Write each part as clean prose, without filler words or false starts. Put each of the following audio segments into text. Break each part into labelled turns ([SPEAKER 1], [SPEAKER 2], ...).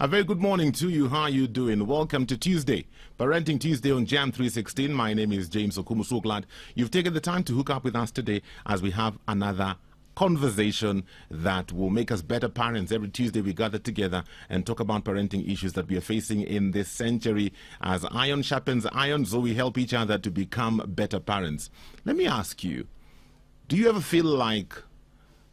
[SPEAKER 1] A very good morning to you. How are you doing? Welcome to Tuesday, Parenting Tuesday on Jam 316. My name is James Okumu. So glad you've taken the time to hook up with us today as we have another conversation that will make us better parents. Every Tuesday we gather together and talk about parenting issues that we are facing in this century. As iron sharpens iron, so we help each other to become better parents. Let me ask you, do you ever feel like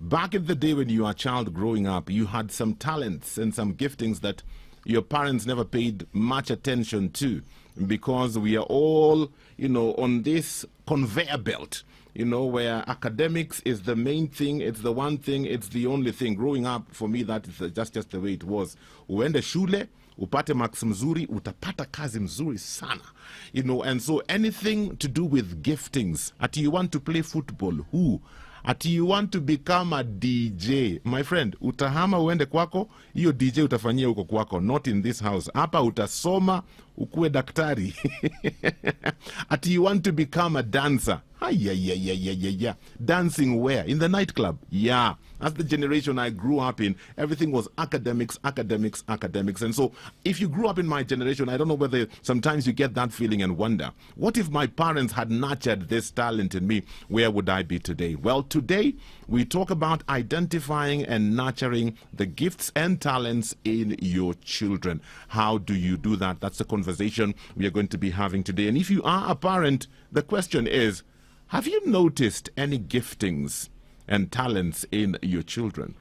[SPEAKER 1] back in the day when you were a child growing up, you had some talents and some giftings that your parents never paid much attention to because we are all, on this conveyor belt, where academics is the main thing, it's the one thing, it's the only thing. Growing up, for me, that is just the way it was. Uende shule, upate marks mzuri, utapata kazi mzuri sana. And so anything to do with giftings, ati you want to play football, who? Ati you want to become a DJ. My friend, utahama uende kwako, hiyo DJ utafanyia huko kwako, not in this house. Hapa utasoma, ukuwe daktari. Ati you want to become a dancer. Yeah. Dancing where? In the nightclub. Yeah. That's the generation I grew up in. Everything was academics. And so if you grew up in my generation, I don't know whether sometimes you get that feeling and wonder, what if my parents had nurtured this talent in me? Where would I be today? Well, today we talk about identifying and nurturing the gifts and talents in your children. How do you do that? That's the conversation we are going to be having today. And if you are a parent, the question is, have you noticed any giftings and talents in your children?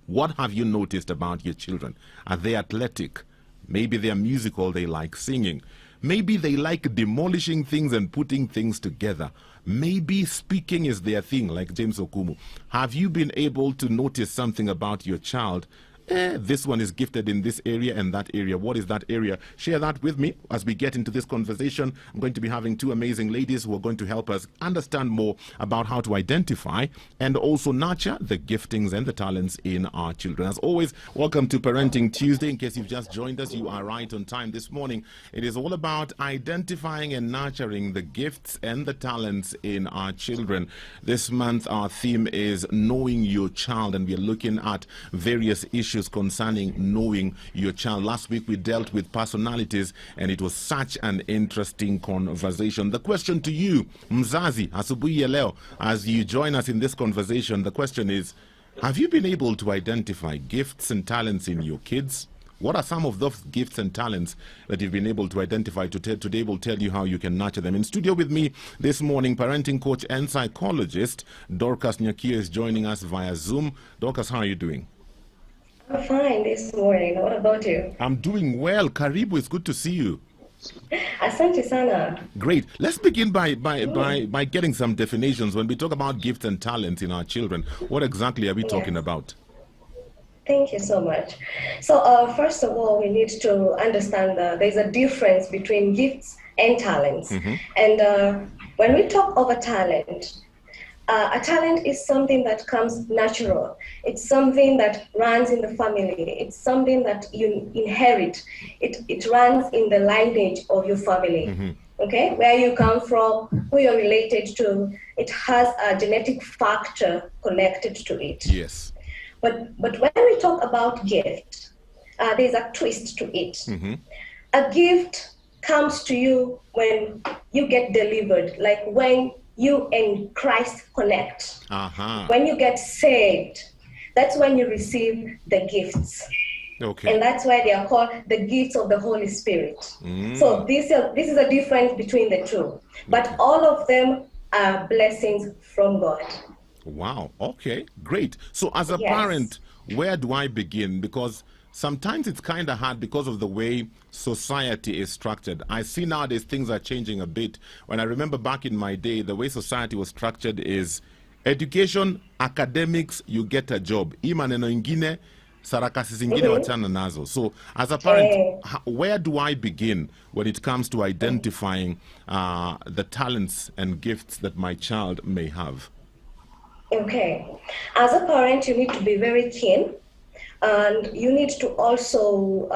[SPEAKER 1] What have you noticed about your children? Are they athletic? Maybe they are musical, they like singing. Maybe they like demolishing things and putting things together. Maybe speaking is their thing, like James Okumu. Have you been able to notice something about your child? This one is gifted in this area and that area. What is that area? Share that with me as we get into this conversation. I'm going to be having two amazing ladies who are going to help us understand more about how to identify and also nurture the giftings and the talents in our children. As always, welcome to Parenting Tuesday. In case you've just joined us, you are right on time this morning. It is all about identifying and nurturing the gifts and the talents in our children. This month, our theme is knowing your child, and we are looking at various issues concerning knowing your child. Last week we dealt with personalities and it was such an interesting conversation. The question to you, mzazi, asubuhi ya leo, as you join us in this conversation, the question is, have you been able to identify gifts and talents in your kids? What are some of those gifts and talents that you've been able to identify? Today we'll tell you how you can nurture them. In studio with me this morning, parenting coach and psychologist Dorcas Nyakio is joining us via Zoom. Dorcas, how are you doing?
[SPEAKER 2] I'm fine this morning. What about you?
[SPEAKER 1] I'm doing well. Karibu, it's good to see you.
[SPEAKER 2] Asante sana.
[SPEAKER 1] Great. Let's begin by getting some definitions. When we talk about gifts and talents in our children, what exactly are we talking about?
[SPEAKER 2] Thank you so much. So first of all, we need to understand that there's a difference between gifts and talents. Mm-hmm. And when we talk of a talent is something that comes natural. It's something that runs in the family. It's something that you inherit. It runs in the lineage of your family. Mm-hmm. Okay, where you come from, who you're related to, it has a genetic factor connected to it.
[SPEAKER 1] Yes.
[SPEAKER 2] But when we talk about gift, there's a twist to it. Mm-hmm. A gift comes to you when you get delivered, like when you and Christ connect. Uh-huh. When you get saved, that's when you receive the gifts. Okay. And that's why they are called the gifts of the Holy Spirit. Mm. So this is a difference between the two. But all of them are blessings from God.
[SPEAKER 1] Wow. Okay, great. So as a parent, where do I begin? Because sometimes it's kind of hard because of the way society is structured. I see nowadays things are changing a bit. When I remember back in my day, the way society was structured is education, academics, you get a job. Imaneno ingine, sarakasi zingine wachana nazo. So as a parent, where do I begin when it comes to identifying the talents and gifts that my child may have?
[SPEAKER 2] Okay. As a parent, you need to be very keen. And you need to also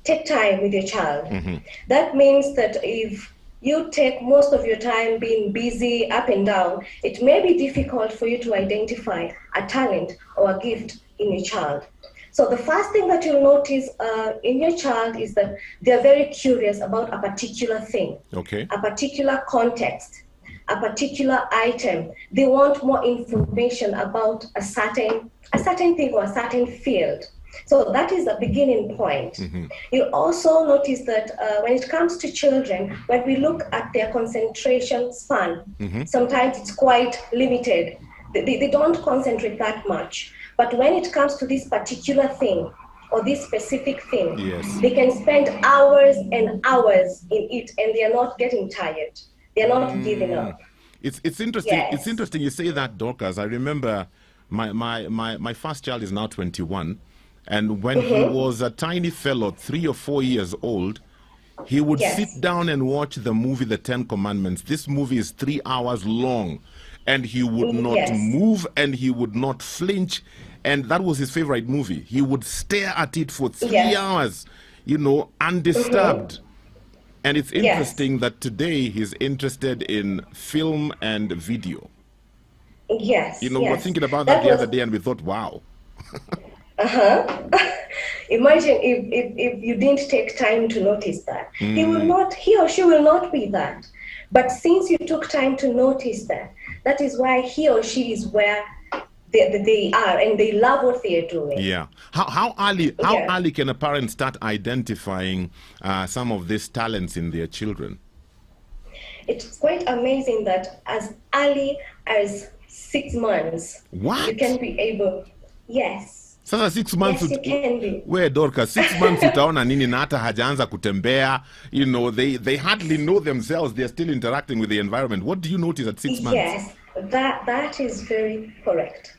[SPEAKER 2] take time with your child. Mm-hmm. That means that if you take most of your time being busy up and down, it may be difficult for you to identify a talent or a gift in your child. So the first thing that you'll notice in your child is that they're very curious about a particular thing,
[SPEAKER 1] okay,
[SPEAKER 2] a particular context, a particular item. They want more information about a certain thing or a certain field. So that is the beginning point. You also notice that when it comes to children, when we look at their concentration span, sometimes it's quite limited. They don't concentrate that much. But when it comes to this particular thing or this specific thing, they can spend hours and hours in it, and they are not getting tired. They are not giving up.
[SPEAKER 1] It's interesting. Yes. It's interesting you say that, Dorcas. I remember my first child is now 21, and when he was a tiny fellow, 3 or 4 years old, he would sit down and watch the movie The 10 Commandments. This movie is 3 hours long, and he would not move, and he would not flinch, and that was his favorite movie. He would stare at it for 3 hours, you know, undisturbed. And it's interesting that today he's interested in film and video.
[SPEAKER 2] Yes.
[SPEAKER 1] You know, we're thinking about that the other day, and we thought, wow.
[SPEAKER 2] Imagine if you didn't take time to notice that. He or she will not be that. But since you took time to notice that, that is why he or she is where they are, and they love what they are doing.
[SPEAKER 1] Yeah. How early can a parent start identifying some of these talents in their children?
[SPEAKER 2] It's quite amazing that as early as 6 months, you can be able. Yes.
[SPEAKER 1] Sasa 6 months.
[SPEAKER 2] Yes, you can be.
[SPEAKER 1] Where, Dorcas, 6 months utaona nini na hata hajaanza kutembea. You know, they hardly know themselves. They're still interacting with the environment. What do you notice at 6 months?
[SPEAKER 2] Yes, that is very correct.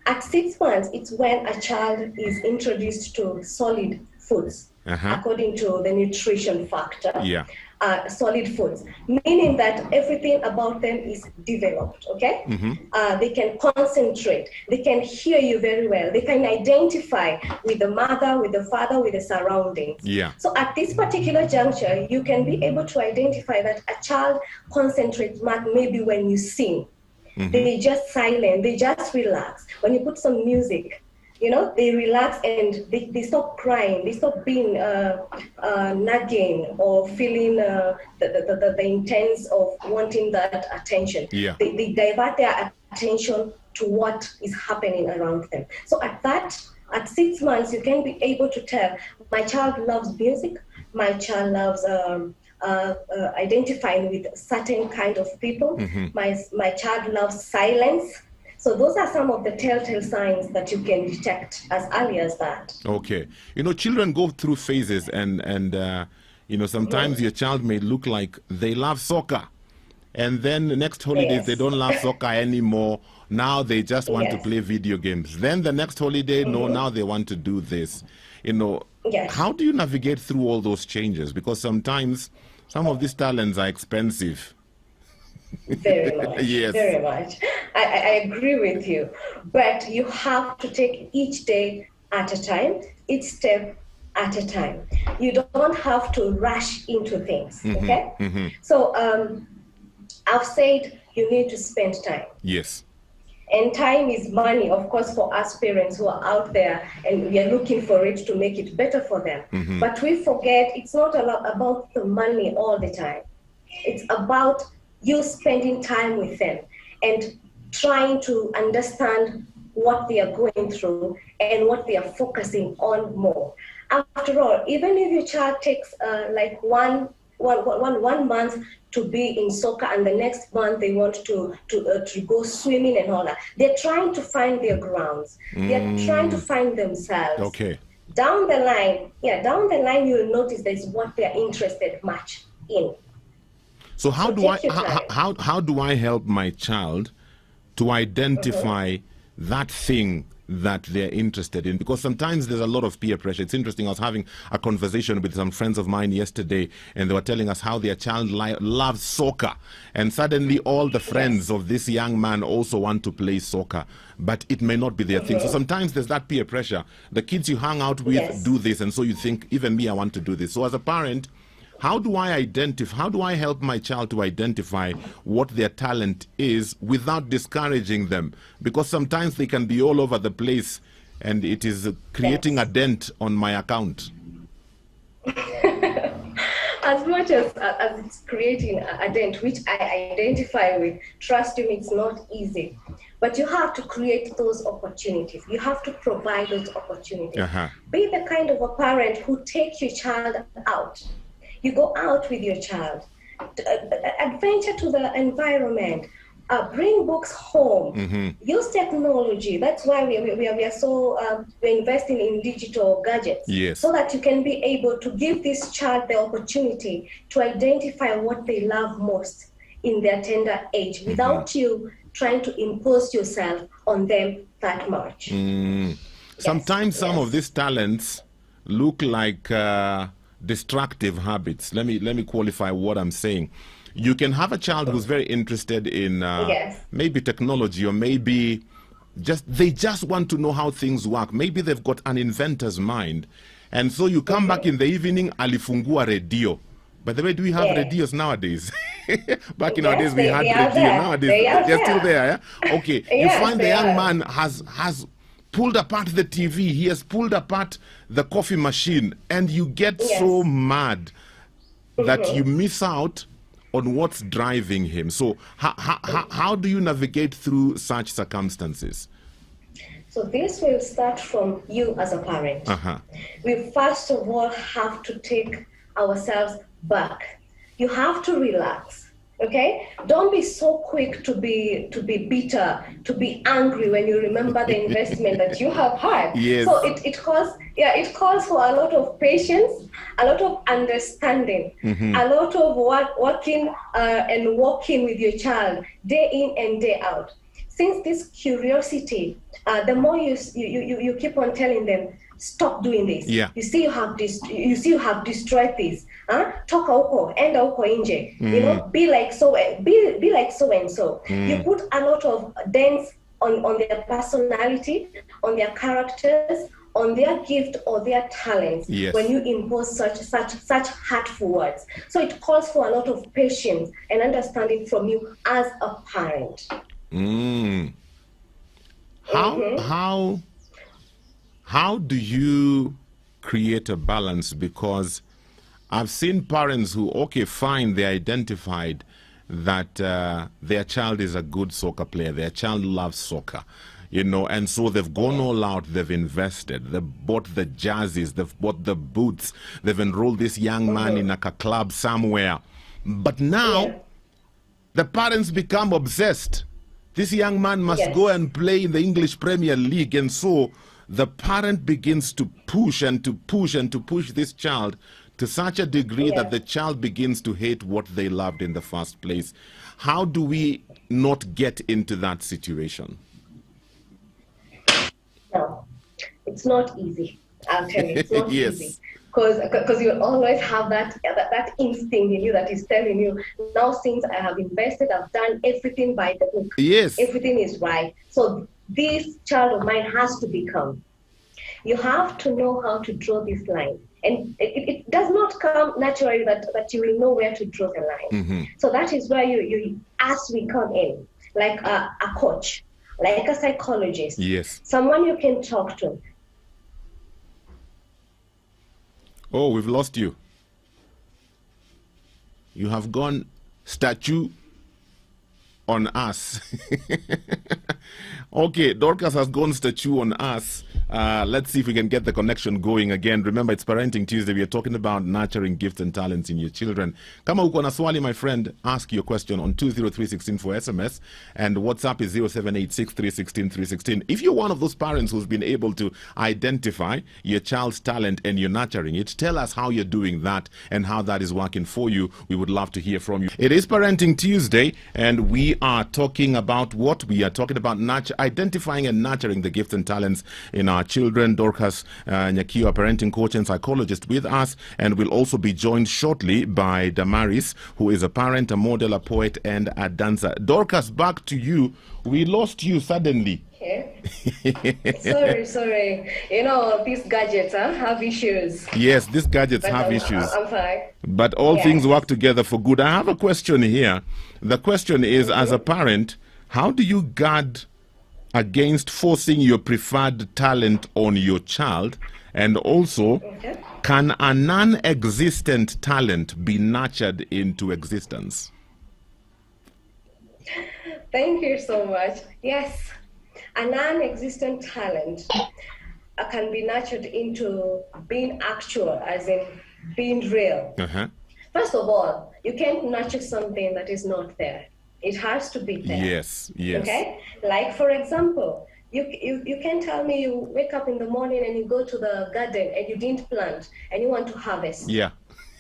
[SPEAKER 2] At 6 months, it's when a child is introduced to solid foods, according to the nutrition factor.
[SPEAKER 1] Yeah.
[SPEAKER 2] Solid foods, meaning that everything about them is developed, okay? They can concentrate, they can hear you very well, they can identify with the mother, with the father, with the surroundings.
[SPEAKER 1] Yeah.
[SPEAKER 2] So at this particular juncture, you can be able to identify that a child concentrates maybe when you sing. They just silent, they just relax. When you put some music, you know, they relax and they stop crying, they stop being nagging or feeling the intense of wanting that attention.
[SPEAKER 1] Yeah.
[SPEAKER 2] They divert their attention to what is happening around them. So at 6 months, you can be able to tell, my child loves music, my child loves identifying with certain kind of people, my child loves silence. So those are some of the telltale signs that you can detect as early as that.
[SPEAKER 1] Okay. You know, children go through phases, and you know, sometimes your child may look like they love soccer, and then the next holidays they don't love soccer anymore. Now they just want to play video games. Then the next holiday, no, now they want to do this. You know, how do you navigate through all those changes? Because sometimes some of these talents are expensive.
[SPEAKER 2] Very much.
[SPEAKER 1] Yes.
[SPEAKER 2] Very much. I agree with you. But you have to take each day at a time, each step at a time. You don't have to rush into things. Okay? So I've said you need to spend time.
[SPEAKER 1] Yes.
[SPEAKER 2] And time is money, of course, for us parents who are out there, and we are looking for it to make it better for them. But we forget it's not a lot about the money all the time. It's about you spending time with them and trying to understand what they are going through and what they are focusing on more. After all, even if your child takes like one month to be in soccer and the next month they want to go swimming and all that, they're trying to find their grounds. They're trying to find themselves.
[SPEAKER 1] Okay.
[SPEAKER 2] Down the line, you'll notice there's what they're interested much in.
[SPEAKER 1] So how do I help my child to identify that thing that they're interested in? Because sometimes there's a lot of peer pressure. It's interesting. I was having a conversation with some friends of mine yesterday, and they were telling us how their child loves soccer, and suddenly all the friends of this young man also want to play soccer, but it may not be their thing. So sometimes there's that peer pressure. The kids you hang out with do this, and so you think, even me, I want to do this. So as a parent, how do I help my child to identify what their talent is without discouraging them? Because sometimes they can be all over the place, and it is creating
[SPEAKER 2] Yes.
[SPEAKER 1] a dent on my account?
[SPEAKER 2] As much as it's creating a dent, which I identify with, trust me, it's not easy. But you have to create those opportunities. You have to provide those opportunities. Be the kind of a parent who take your child out. You go out with your child, adventure to the environment, bring books home, use technology. That's why we are so we're investing in digital gadgets, so that you can be able to give this child the opportunity to identify what they love most in their tender age, without you trying to impose yourself on them that much.
[SPEAKER 1] Sometimes some of these talents look like destructive habits. Let me qualify what I'm saying. You can have a child who's very interested in maybe technology, or maybe they just want to know how things work. Maybe they've got an inventor's mind. And so you come back in the evening, alifungua radio. By the way, do we have radios nowadays? Back in our days, we had radio. Nowadays, they're still there. Yeah? Okay. You find the young man has pulled apart the TV. He has pulled apart the coffee machine. And you get so mad that you miss out on what's driving him. So how do you navigate through such circumstances?
[SPEAKER 2] So this will start from you as a parent. We first of all have to take ourselves back. You have to relax. Okay? Don't be so quick to be bitter, to be angry when you remember the investment that you have had. So it calls for a lot of patience, a lot of understanding, a lot of working and walking with your child day in and day out. Since this curiosity, the more you keep on telling them, stop doing this. You see you have destroyed this. Toka huko, enda huko nje. You know, be like so and so. You put a lot of dents on their personality, on their characters, on their gift or their talents when you impose such hurtful words. So it calls for a lot of patience and understanding from you as a parent.
[SPEAKER 1] How do you create a balance? Because I've seen parents who, okay, fine, they identified that their child is a good soccer player, their child loves soccer, you know, and so they've gone all out, they've invested, they've bought the jerseys, they've bought the boots, they've enrolled this young man in a club somewhere. But now the parents become obsessed. This young man must go and play in the English Premier League, and so the parent begins to push and to push and to push this child to such a degree that the child begins to hate what they loved in the first place. How do we not get into that situation?
[SPEAKER 2] No, it's not easy. I'll tell you, it's not easy. Because you always have that instinct in you that is telling you, now since I have invested, I've done everything by the book. Everything is right. So this child of mine has to become. You have to know how to draw this line. And it does not come naturally that you will know where to draw the line. So that is where you as we come in, like a coach, like a psychologist, someone you can talk to.
[SPEAKER 1] Oh, we've lost you. You have gone statue on us. Okay, Dorcas has gone statue on us. Let's see if we can get the connection going again. Remember, it's Parenting Tuesday. We are talking about nurturing gifts and talents in your children. Kama uko na swali, my friend, ask your question on 20316 for SMS, and WhatsApp is 0786316316. If you're one of those parents who's been able to identify your child's talent and you're nurturing it, tell us how you're doing that and how that is working for you. We would love to hear from you. It is Parenting Tuesday, and we are talking about what? We are talking about identifying and nurturing the gifts and talents in our children. Dorcas Nyakio, a parenting coach and psychologist, with us, and we'll also be joined shortly by Damaris, who is a parent, a model, a poet, and a dancer. Dorcas, back to you. We lost you suddenly.
[SPEAKER 2] Sorry. You know, these gadgets have issues.
[SPEAKER 1] Yes, these gadgets have issues.
[SPEAKER 2] I'm fine.
[SPEAKER 1] But all things work together for good. I have a question here. The question is, as a parent, how do you guard against forcing your preferred talent on your child? And also, can a non-existent talent be nurtured into existence?
[SPEAKER 2] Thank you so much. Yes, a non-existent talent can be nurtured into being actual, as in being real. First of all, you can't nurture something that is not there. It has to be there.
[SPEAKER 1] Yes, yes.
[SPEAKER 2] Okay? Like, for example, you can tell me you wake up in the morning and you go to the garden and you didn't plant and you want to harvest.
[SPEAKER 1] Yeah.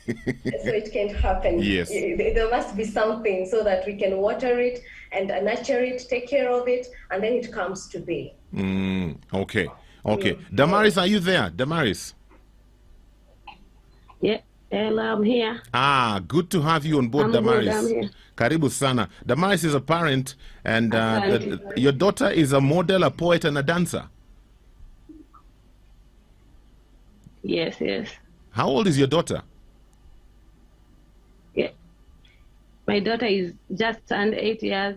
[SPEAKER 2] So it can't happen.
[SPEAKER 1] Yes.
[SPEAKER 2] There must be something so that we can water it and nurture it, take care of it, and then it comes to be.
[SPEAKER 1] Okay. Damaris, are you there? Damaris?
[SPEAKER 3] Yeah, hello, I'm here.
[SPEAKER 1] Good to have you on board, Damaris.
[SPEAKER 3] Good, I'm here.
[SPEAKER 1] Karibu sana. Damaris is a parent, and your daughter is a model, a poet, and a dancer.
[SPEAKER 3] Yes.
[SPEAKER 1] How old is your daughter?
[SPEAKER 3] Yeah. My daughter is just turned 8 years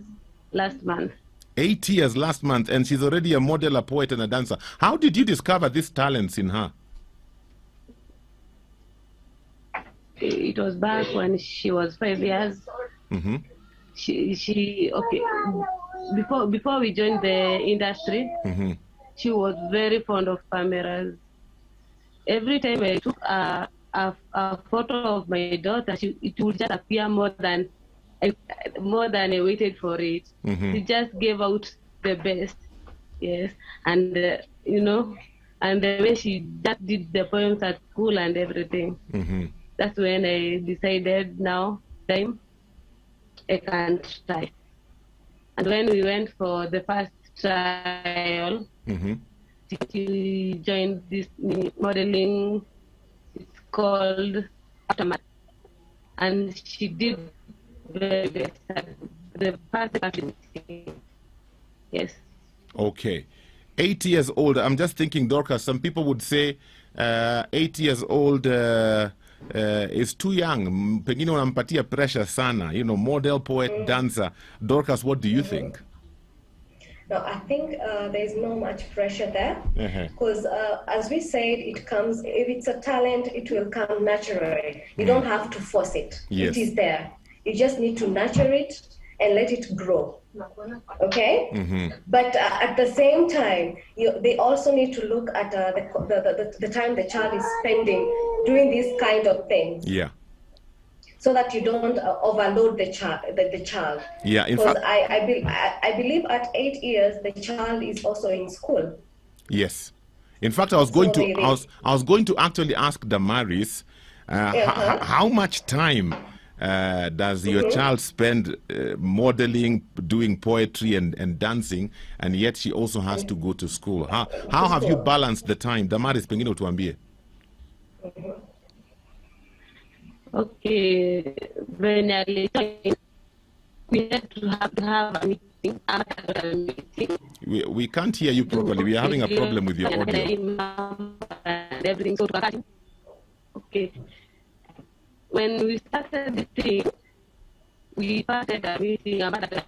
[SPEAKER 3] last month.
[SPEAKER 1] 8 years last month, and she's already a model, a poet, and a dancer. How did you discover these talents in her?
[SPEAKER 3] It was back when she was 5 years. She before we joined the industry, she was very fond of cameras. Every time I took a photo of my daughter, it would just appear more than I waited for it. She just gave out the best, yes, and and the way she just did the poems at school and everything. That's when I decided now time I can try. And when we went for the first trial, she joined this modeling. It's called Aftermath, and she did very best at the first part. Yes.
[SPEAKER 1] Okay. 8 years old. I'm just thinking, Dorcas, some people would say 8 years old is too young. Pengine unampatia pressure sana. Model, poet, dancer. Dorcas, what do you think?
[SPEAKER 2] No, I think there's no much pressure there, because as we said, it comes, if it's a talent, it will come naturally. You don't have to force it.
[SPEAKER 1] Yes.
[SPEAKER 2] It is there. You just need to nurture it and let it grow. Okay? But at the same time, they also need to look at the time the child is spending doing these kind of things.
[SPEAKER 1] Yeah.
[SPEAKER 2] So that you don't overload the child.
[SPEAKER 1] Yeah, in
[SPEAKER 2] because
[SPEAKER 1] fact,
[SPEAKER 2] I believe at 8 years the child is also in school.
[SPEAKER 1] Yes. In fact, I was going to actually ask Damaris, how much time does your child spend modeling, doing poetry and dancing, and yet she also has to go to school? How have you balanced the time? Damaris, pengine utuambie.
[SPEAKER 3] Okay, when we had to have a meeting.
[SPEAKER 1] We can't hear you properly. We are having a problem with your audio.
[SPEAKER 3] And everything. So okay. When we started the thing, we started a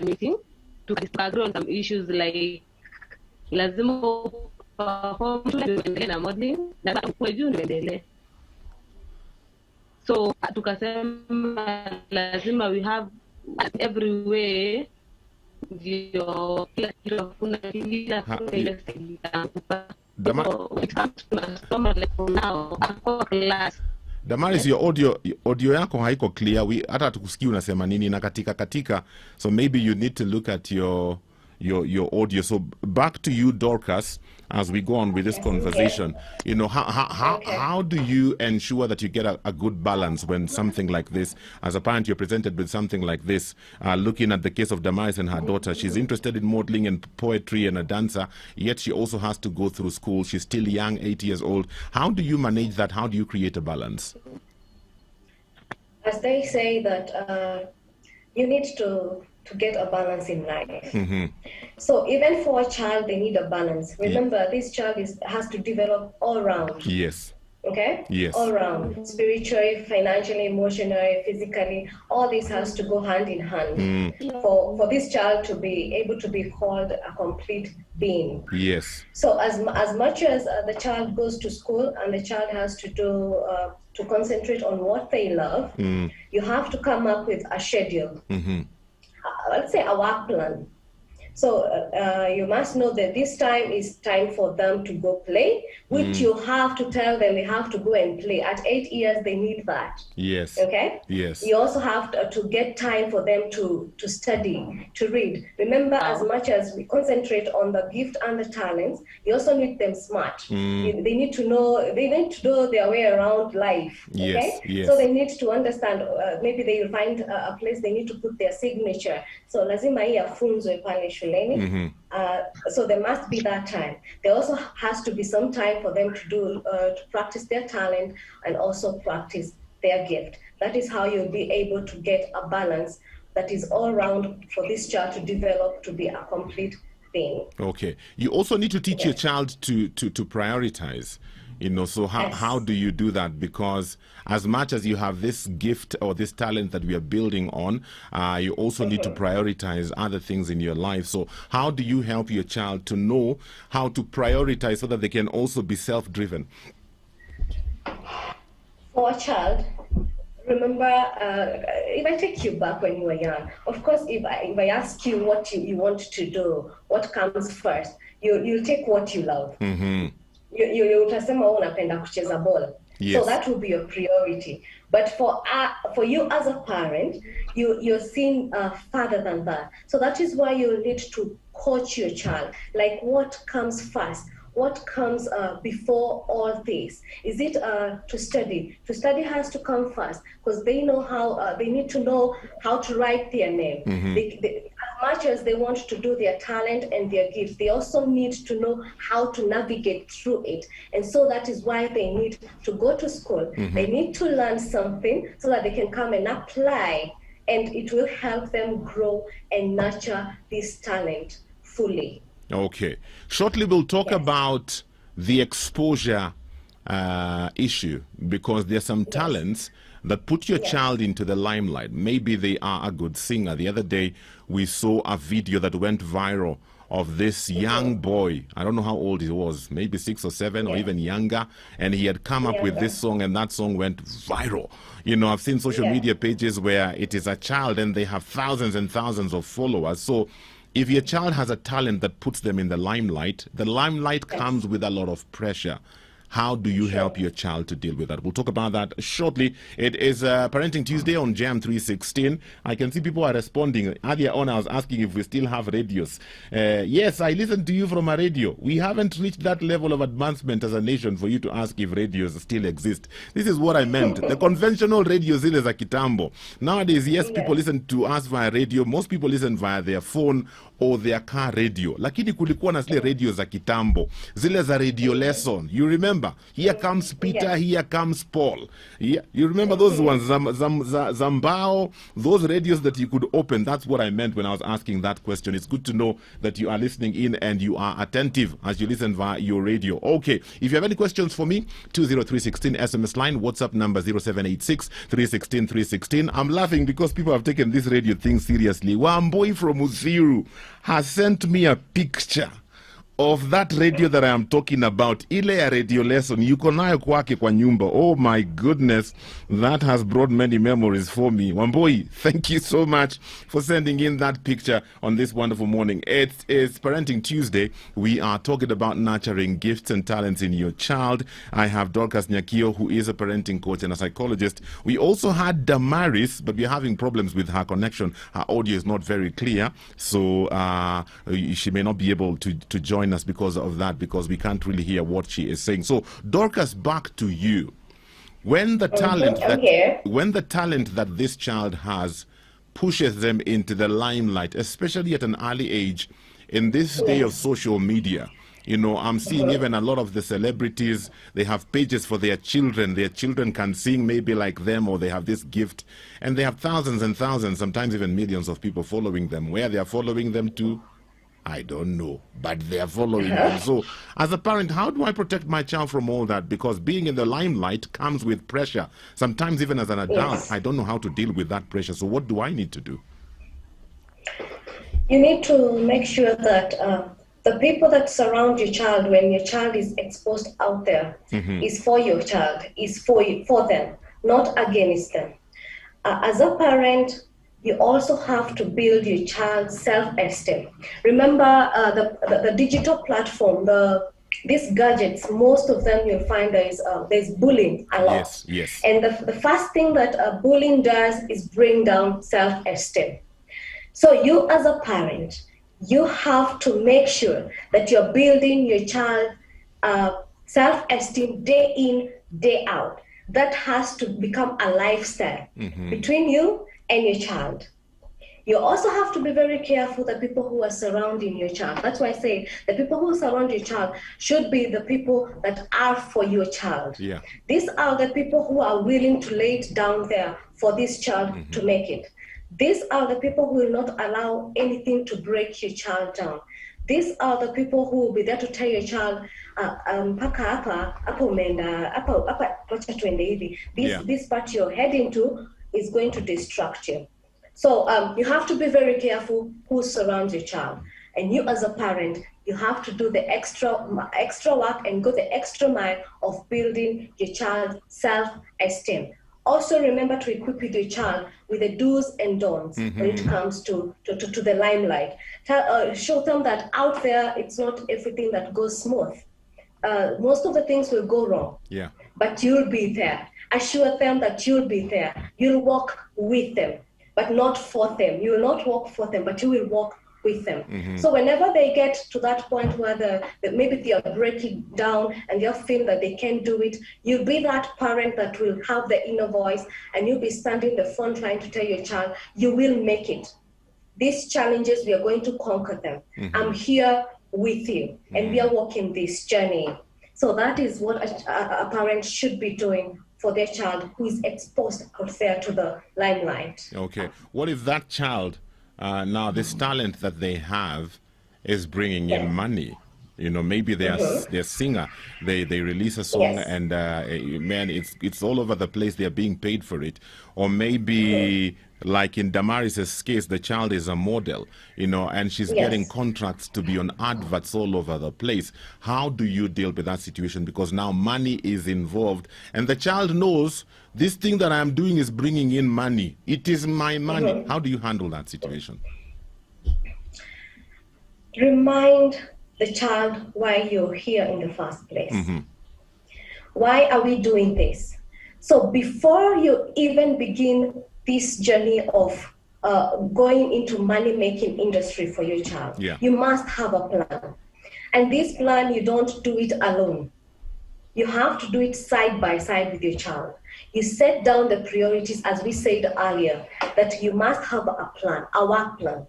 [SPEAKER 3] meeting to disagree on some issues like lazima perform na modeling na kuendelea. So tukasema lazima we have every way ndio kila
[SPEAKER 1] Damaris, your audio yako haiko clear. Hata tukusikii unasema nini na katika. So maybe you need to look at your audio. So back to you, Dorcas, as we go on with this conversation. How do you ensure that you get a good balance when something like this, as a parent, you're presented with something like this? Looking at the case of Damaris and her daughter, she's interested in modeling and poetry and a dancer, yet she also has to go through school. She's still young, 8 years old. How do you manage that? How do you create a balance?
[SPEAKER 2] As they say that you need to get a balance in life. So even for a child, they need a balance. Remember, this child has to develop all round.
[SPEAKER 1] Yes.
[SPEAKER 2] Okay?
[SPEAKER 1] Yes.
[SPEAKER 2] All around, spiritually, financially, emotionally, physically, all this has to go hand in hand for this child to be able to be called a complete being.
[SPEAKER 1] Yes.
[SPEAKER 2] So as much as the child goes to school and the child has to do to concentrate on what they love, you have to come up with a schedule. Let's say a work plan. So you must know that this time is time for them to go play, which you have to tell them they have to go and play. At 8 years, they need that.
[SPEAKER 1] Yes.
[SPEAKER 2] Okay?
[SPEAKER 1] Yes.
[SPEAKER 2] You also have to get time for them to study, to read. Remember, as much as we concentrate on the gift and the talents, you also need them smart. They need to know their way around life. Okay?
[SPEAKER 1] Yes. Yes.
[SPEAKER 2] So they need to understand, maybe they will find a place they need to put their signature. So lazima hii afunzwe pale shuleni. So there must be that time. There also has to be some time for them to practice their talent and also practice their gift. That is how you'll be able to get a balance that is all round for this child to develop to be a complete being.
[SPEAKER 1] Okay. You also need to teach your child to prioritize. So how do you do that? Because as much as you have this gift or this talent that we are building on, you also need to prioritize other things in your life. So how do you help your child to know how to prioritize so that they can also be self-driven?
[SPEAKER 2] For a child, remember, if I take you back when you were young, of course, if I ask you what you want to do, what comes first, you'll take what you love. You utasema unapenda kucheza bola.
[SPEAKER 1] Yes.
[SPEAKER 2] So that will be your priority. But for you as a parent, you're seeing further than that. So that is why you need to coach your child. Like, what comes first? What comes before all this? Is it to study? To study has to come first because they know how. They need to know how to write their name. As much as they want to do their talent and their gift, they also need to know how to navigate through it. And so that is why they need to go to school. They need to learn something so that they can come and apply, and it will help them grow and nurture this talent fully.
[SPEAKER 1] Okay. Shortly, we'll talk about the exposure issue, because there's some talents that put your child into the limelight. Maybe they are a good singer. The other day, we saw a video that went viral of this young boy. I don't know how old he was, maybe 6 or 7 or even younger. And he had come up with this song, and that song went viral. I've seen social media pages where it is a child and they have thousands and thousands of followers. So if your child has a talent that puts them in the limelight comes with a lot of pressure. How do you help your child to deal with that? We'll talk about that shortly. It is Parenting Tuesday on Jam 316. I can see people are responding. Earlier on, I was asking if we still have radios. Yes, I listen to you from a radio. We haven't reached that level of advancement as a nation for you to ask if radios still exist. This is what I meant. The conventional radios is a kitambo. Nowadays, yes, people listen to us via radio. Most people listen via their phone or their car radio. Lakini kulikuwa na zile radio za kitambo. Zile za radio lesson. You remember? Here comes Peter, here comes Paul. Yeah, you remember those ones? Zambao, those radios that you could open. That's what I meant when I was asking that question. It's good to know that you are listening in and you are attentive as you listen via your radio. Okay, if you have any questions for me, 20316 SMS line, WhatsApp number 0786 316 316. I'm laughing because people have taken this radio thing seriously. One boy from Uziru has sent me a picture of that radio that I am talking about. Ile ya radio lesson yuko nayo kwake kwa nyumba. Oh my goodness, that has brought many memories for me. Wamboi, thank you so much for sending in that picture on this wonderful morning. It is Parenting Tuesday. We are talking about nurturing gifts and talents in your child. I have Dorcas Nyakio, who is a parenting coach and a psychologist. We also had Damaris, but we're having problems with her connection. Her audio is not very clear, so she may not be able to join us because of that, because we can't really hear what she is saying. So Dorcas, back to you. When the talent that this child has pushes them into the limelight, especially at an early age, in this day of social media, I'm seeing even a lot of the celebrities, they have pages for their children. Their children can sing maybe like them, or they have this gift, and they have thousands and thousands, sometimes even millions of people following them. Where they are following them to? I don't know, but they are following them. So, as a parent, how do I protect my child from all that? Because being in the limelight comes with pressure. Sometimes, even as an adult, I don't know how to deal with that pressure. So, what do I need to do?
[SPEAKER 2] You need to make sure that the people that surround your child when your child is exposed out there is for your child, is for them, not against them. As a parent, you also have to build your child's self-esteem. Remember the digital platform, these gadgets, most of them you'll find there's bullying a lot.
[SPEAKER 1] Yes.
[SPEAKER 2] And the first thing that bullying does is bring down self-esteem. So you as a parent, you have to make sure that you're building your child self-esteem day in, day out. That has to become a lifestyle between you and your child. You also have to be very careful the people who are surrounding your child. That's why I say the people who surround your child should be the people that are for your child.
[SPEAKER 1] Yeah.
[SPEAKER 2] These are the people who are willing to lay it down there for this child to make it. These are the people who will not allow anything to break your child down. These are the people who will be there to tell your child, this part you're heading to is going to distract you. So you have to be very careful who surrounds your child. And you as a parent, you have to do the extra work and go the extra mile of building your child's self-esteem. Also remember to equip with your child with the do's and don'ts when it comes to the limelight. Show them that out there, it's not everything that goes smooth. Most of the things will go wrong, but you'll be there. Assure them that you'll be there. You'll walk with them, but not for them. You will not walk for them, but you will walk with them. So whenever they get to that point where maybe they are breaking down and they feel that they can't do it, you'll be that parent that will have the inner voice and you'll be standing in the front line to tell your child, you will make it. These challenges, we are going to conquer them. I'm here with you and we are walking this journey. So that is what a parent should be doing for their child who is exposed out there to the limelight.
[SPEAKER 1] Okay. What if that child, now this talent that they have is bringing in money? You know, maybe they're a singer. They release a song and man, it's all over the place. They're being paid for it. Or maybe like in Damaris's case, the child is a model, you know, and she's getting contracts to be on adverts all over the place. How do you deal with that situation? Because now money is involved and the child knows this thing that I'm doing is bringing in money. It is my money. How do you handle that situation?
[SPEAKER 2] Remind the child why you're here in the first place. Why are we doing this? So before you even begin this journey of going into money-making industry for your child, you must have a plan. And this plan, you don't do it alone. You have to do it side by side with your child. You set down the priorities, as we said earlier, that you must have a plan, a work plan.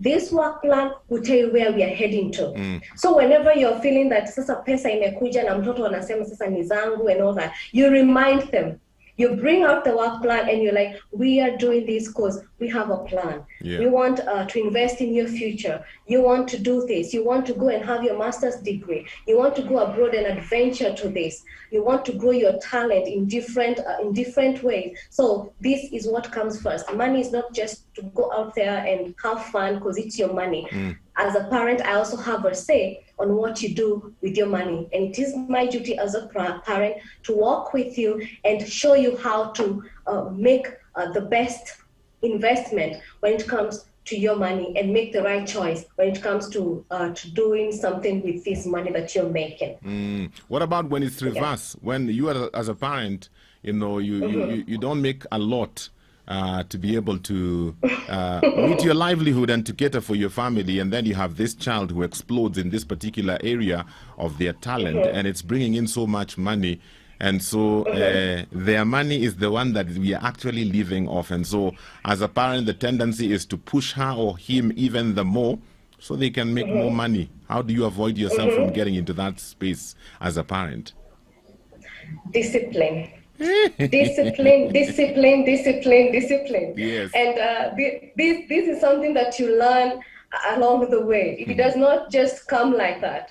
[SPEAKER 2] This work plan will tell you where we are heading to. So whenever you're feeling that sasa pesa imekuja na mtoto anasema sasa ni zangu and all that, you remind them. You bring out the work plan and you're like, we are doing this because we have a plan. We want to invest in your future. You want to do this. You want to go and have your master's degree. You want to go abroad and adventure to this. You want to grow your talent in different ways. So this is what comes first. Money is not just to go out there and have fun because it's your money. As a parent, I also have a say on what you do with your money. And it is my duty as a parent to walk with you and show you how to make the best investment when it comes to your money and make the right choice when it comes to doing something with this money that you're making.
[SPEAKER 1] What about when it's reverse? When you are, as a parent, you know, you don't make a lot to be able to meet your livelihood and to cater for your family, and then you have this child who explodes in this particular area of their talent and it's bringing in so much money, and so their money is the one that we are actually living off. And so as a parent, the tendency is to push her or him even the more so they can make more money. How do you avoid yourself from getting into that space as a parent?
[SPEAKER 2] Discipline. discipline.
[SPEAKER 1] Yes.
[SPEAKER 2] And this is something that you learn along the way. It does not just come like that.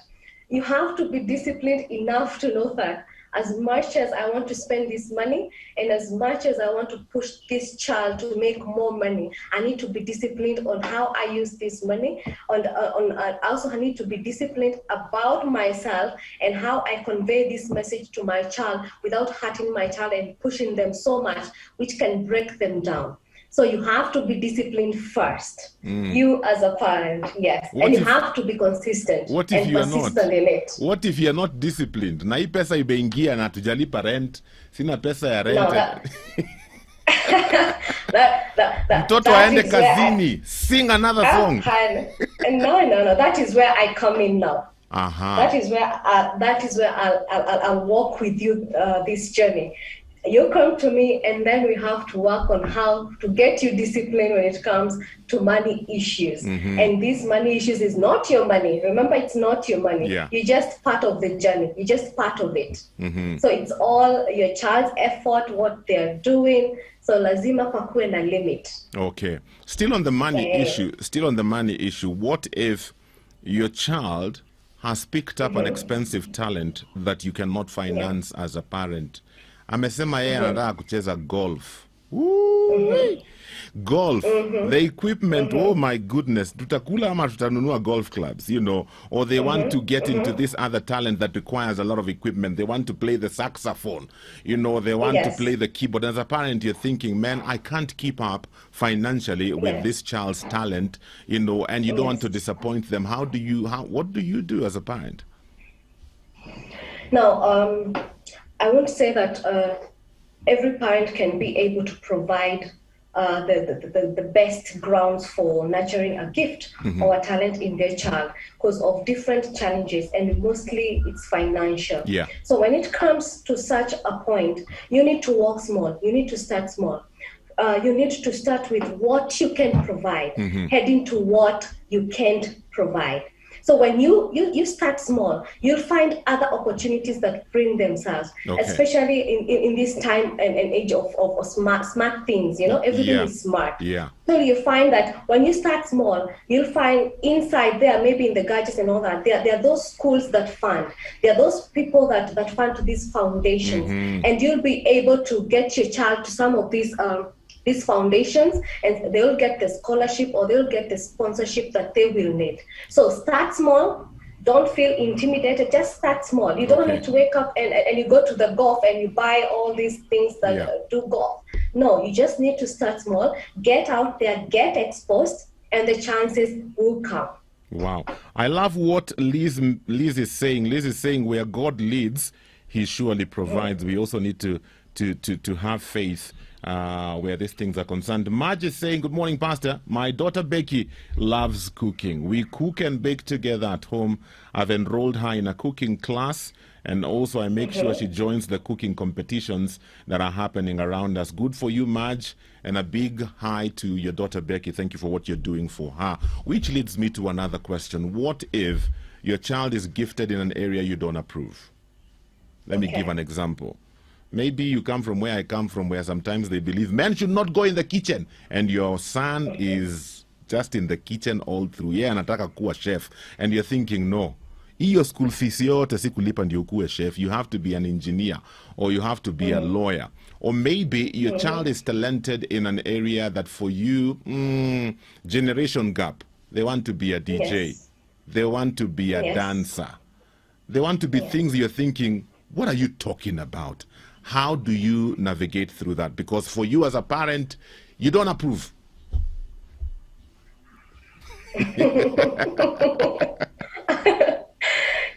[SPEAKER 2] You have to be disciplined enough to know that as much as I want to spend this money and as much as I want to push this child to make more money, I need to be disciplined on how I use this money. Also, I need to be disciplined about myself and how I convey this message to my child without hurting my child and pushing them so much, which can break them down. So you have to be disciplined first. You as a parent, yes. And you have to be consistent and persistent in it.
[SPEAKER 1] What if you're not disciplined? Na hii pesa imeingia na tujalipa rent. Sina pesa ya rent. Mtoto aende kazini. Sing another song.
[SPEAKER 2] No. That is where I come in now. That is where I'll walk with you this journey. You come to me and then we have to work on how to get you disciplined when it comes to money issues. And these money issues is not your money. Remember, it's not your money.
[SPEAKER 1] Yeah.
[SPEAKER 2] You're just part of the journey. You're just part of it. So it's all your child's effort, what they're doing. So lazima pakuwe na limit.
[SPEAKER 1] Okay. Still on the money issue, what if your child has picked up an expensive talent that you cannot finance as a parent? Amesema yeye anataka kucheza golf. Golf, the equipment, oh my goodness, tutakula ama tutanunua golf clubs, you know, or they want to get into this other talent that requires a lot of equipment. They want to play the saxophone, you know, they want to play the keyboard. As a parent, you're thinking, man, I can't keep up financially with this child's talent, you know, and you don't want to disappoint them. What do you do as a parent?
[SPEAKER 2] Now, I won't say that every parent can be able to provide the best grounds for nurturing a gift or a talent in their child because of different challenges, and mostly it's financial.
[SPEAKER 1] Yeah.
[SPEAKER 2] So when it comes to such a point, you need to walk small. You need to start small. You need to start with what you can provide, heading to what you can't provide. So when you start small, you'll find other opportunities that bring themselves, especially in this time and age of smart things, you know, everything is smart.
[SPEAKER 1] Yeah.
[SPEAKER 2] So you find that when you start small, you'll find inside there, maybe in the gadgets and all that, there are those schools that fund. There are those people that fund these foundations. And you'll be able to get your child to some of these foundations, and they'll get the scholarship or they'll get the sponsorship that they will need. So start small. Don't feel intimidated. Just start small. You don't need to wake up and you go to the golf and you buy all these things that do golf. No, you just need to start small. Get out there, get exposed, and the chances will come.
[SPEAKER 1] Wow. I love what Liz is saying. Liz is saying where God leads, he surely provides. We also need to have faith where these things are concerned. Marge is saying, good morning, Pastor. My daughter Becky loves cooking. We cook and bake together at home. I've enrolled her in a cooking class, and also I make sure she joins the cooking competitions that are happening around us. Good for you, Marge, and a big hi to your daughter Becky. Thank you for what you're doing for her. Which leads me to another question. What if your child is gifted in an area you don't approve? Let me give an example. Maybe you come from where I come from, where sometimes they believe men should not go in the kitchen, and your son is just in the kitchen all through. Yeah, anataka kuwa chef, and you're thinking, no, iyo school fees yote si kulipa ndio kuwe chef. You have to be an engineer, or you have to be a lawyer. Or maybe your child is talented in an area that for you, generation gap. They want to be a DJ. They want to be a dancer. They want to be things you're thinking, what are you talking about? How do you navigate through that? Because for you as a parent, you don't approve.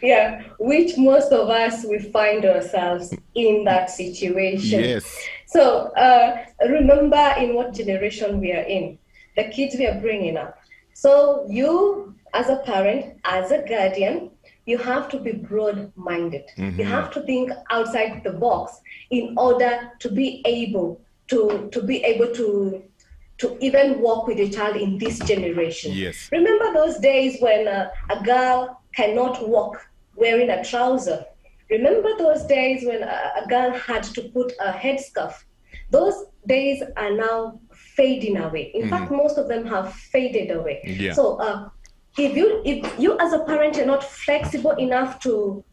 [SPEAKER 2] Yeah, which most of us, we find ourselves in that situation.
[SPEAKER 1] Yes.
[SPEAKER 2] So remember in what generation we are in, the kids we are bringing up. So you, as a parent, as a guardian, you have to be broad-minded. You have to think outside the box in order to be able to even walk with your child in this generation.
[SPEAKER 1] Yes.
[SPEAKER 2] Remember those days when a girl cannot walk wearing a trouser? Remember those days when a girl had to put a headscarf? Those days are now fading away. In fact, most of them have faded away.
[SPEAKER 1] Yeah.
[SPEAKER 2] So if you as a parent are not flexible enough to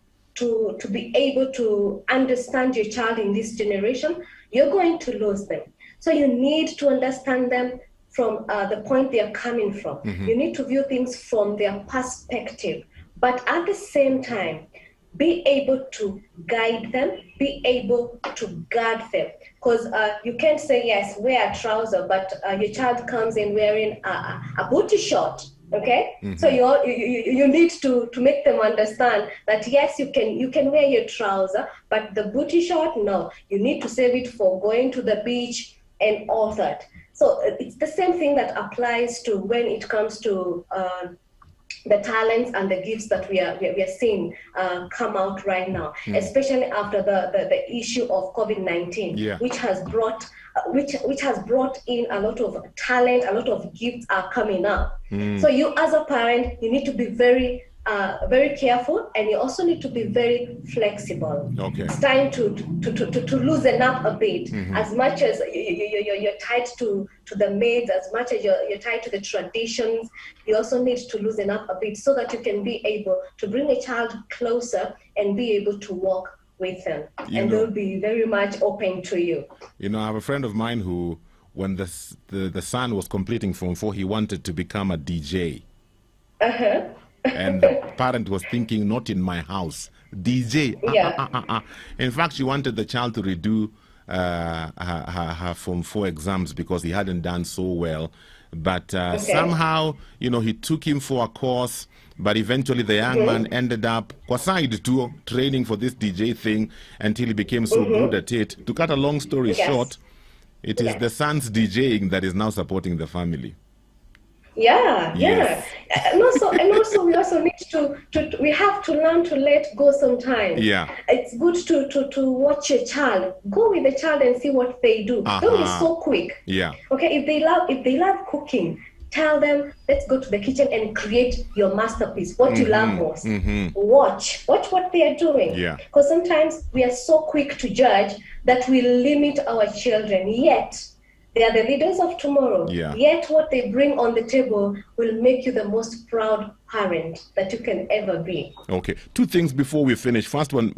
[SPEAKER 2] be able to understand your child in this generation, you're going to lose them. So you need to understand them from the point they are coming from. You need to view things from their perspective, but at the same time, be able to guide them, be able to guard them. Because you can't say, yes, wear a trouser, but your child comes in wearing a booty short. Okay, so you need to make them understand that yes, you can wear your trouser, but the booty short, no, you need to save it for going to the beach and all that. So it's the same thing that applies to when it comes to the talents and the gifts that we are seeing come out right now, especially after the issue of COVID-19, which has brought in a lot of talent, a lot of gifts are coming up. So you as a parent, you need to be very careful, and you also need to be very flexible.
[SPEAKER 1] Okay.
[SPEAKER 2] It's time to loosen up a bit. As much as you're tied to the maids, as much as you're tied to the traditions, you also need to loosen up a bit so that you can be able to bring a child closer and be able to walk with them. They'll be very much open to you.
[SPEAKER 1] You know, I have a friend of mine who, when the son was completing Form 4, he wanted to become a DJ. And the parent was thinking, not in my house. DJ. In fact, she wanted the child to redo her Form 4 exams because he hadn't done so well. But somehow, you know, he took him for a course. But eventually the young man ended up side too, training for this DJ thing until he became so good at it. To cut a long story short, it is the son's DJing that is now supporting the family.
[SPEAKER 2] And also we also need to we have to learn to let go sometimes. It's good to watch your child, go with the child and see what they do. Don't be so quick. Okay, if they love cooking, tell them, let's go to the kitchen and create your masterpiece, what you love most. Watch what they are doing. Because sometimes we are so quick to judge that we limit our children, yet they are the leaders of tomorrow. Yet what they bring on the table will make you the most proud parent that you can ever be.
[SPEAKER 1] Okay. Two things before we finish. First one,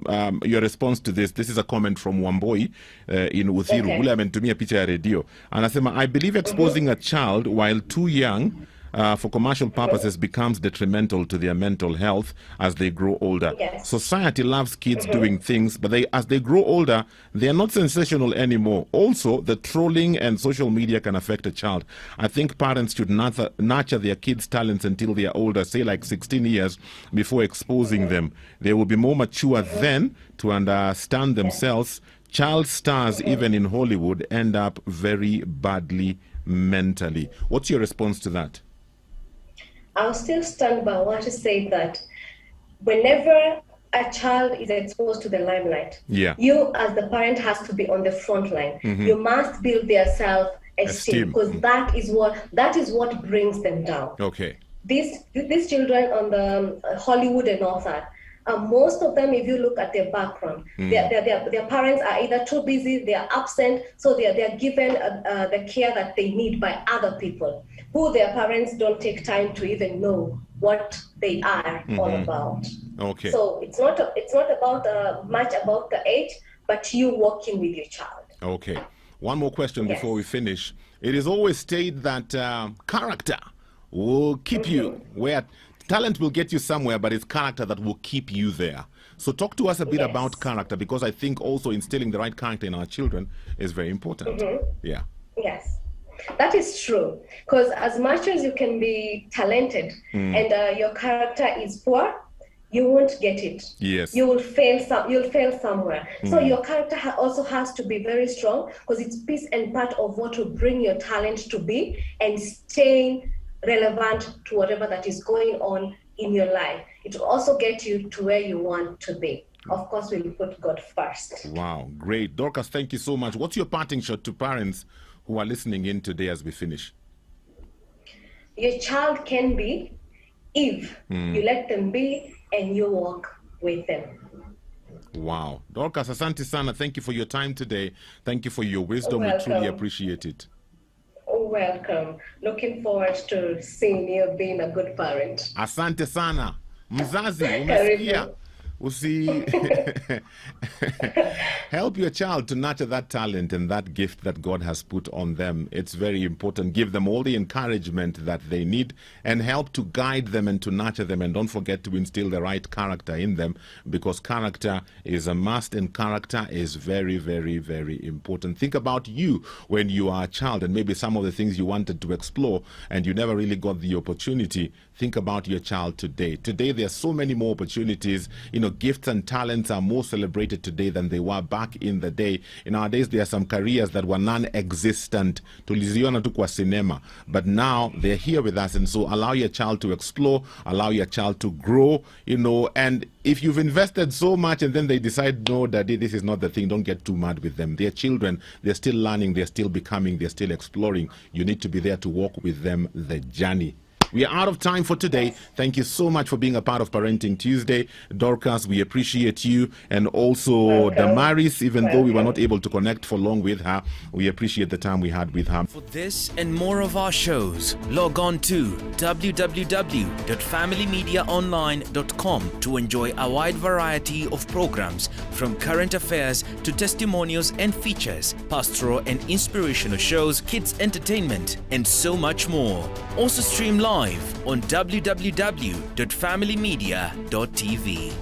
[SPEAKER 1] your response to this. This is a comment from Wamboi in Uthiru. Ule amenitumia picha ya radio. Anasema, I believe exposing a child while too young for commercial purposes becomes detrimental to their mental health as they grow older. Society loves kids doing things, but as they grow older, they are not sensational anymore. Also, the trolling and social media can affect a child. I think parents should nurture their kids' talents until they are older, say like 16 years, before exposing them. They will be more mature then to understand themselves. Child stars, even in Hollywood, end up very badly mentally. What's your response to that?
[SPEAKER 2] I'll still stand by what to say that whenever a child is exposed to the limelight, you as the parent has to be on the front line. You must build their self-esteem, because that is what brings them down.
[SPEAKER 1] Okay.
[SPEAKER 2] These children on the Hollywood and all that, most of them, if you look at their background, their parents are either too busy, they are absent, so they are given the care that they need by other people, who their parents don't take time to even know what they are all about.
[SPEAKER 1] Okay.
[SPEAKER 2] So it's not about much about the age, but you working with your child.
[SPEAKER 1] Okay. One more question before we finish. It is always stated that character will keep you where talent will get you somewhere, but it's character that will keep you there. So talk to us a bit about character, because I think also instilling the right character in our children is very important.
[SPEAKER 2] Yes, that is true. Because as much as you can be talented and your character is poor, you won't get it. You will fail. You'll fail somewhere. So your character also has to be very strong, because it's piece and part of what will bring your talent to be and staying relevant to whatever that is going on in your life. It will also get you to where you want to be. Of course, we'll put God first.
[SPEAKER 1] Wow, great. Dorcas, thank you so much. What's your parting shot to parents who are listening in today as we finish?
[SPEAKER 2] Your child can be if you let them be and you walk with them.
[SPEAKER 1] Wow. Dorcas, asante sana. Thank you for your time today. Thank you for your wisdom. We truly appreciate it.
[SPEAKER 2] welcome. Looking forward to seeing you being a good parent.
[SPEAKER 1] Asante sana. Mzazi, umesikia? Help your child to nurture that talent and that gift that God has put on them. It's very important. Give them all the encouragement that they need and help to guide them and to nurture them. And don't forget to instill the right character in them, because character is a must and character is very, very, very important. Think about you when you are a child and maybe some of the things you wanted to explore and you never really got the opportunity. Think about your child today. Today, there are so many more opportunities. Gifts and talents are more celebrated today than they were back in the day. In our days, there are some careers that were non-existent. Tuliziona tu kwa cinema. But now, they're here with us. And so allow your child to explore, allow your child to grow, and if you've invested so much and then they decide, no, daddy, this is not the thing, don't get too mad with them. They're children. They're still learning. They're still becoming. They're still exploring. You need to be there to walk with them the journey. We are out of time for today. Thank you so much for being a part of Parenting Tuesday. Dorcas, we appreciate you. And also Damaris, even though we were not able to connect for long with her, we appreciate the time we had with her.
[SPEAKER 4] For this and more of our shows, log on to www.familymediaonline.com to enjoy a wide variety of programs, from current affairs to testimonials and features, pastoral and inspirational shows, kids entertainment, and so much more. Also stream live on www.familymedia.tv.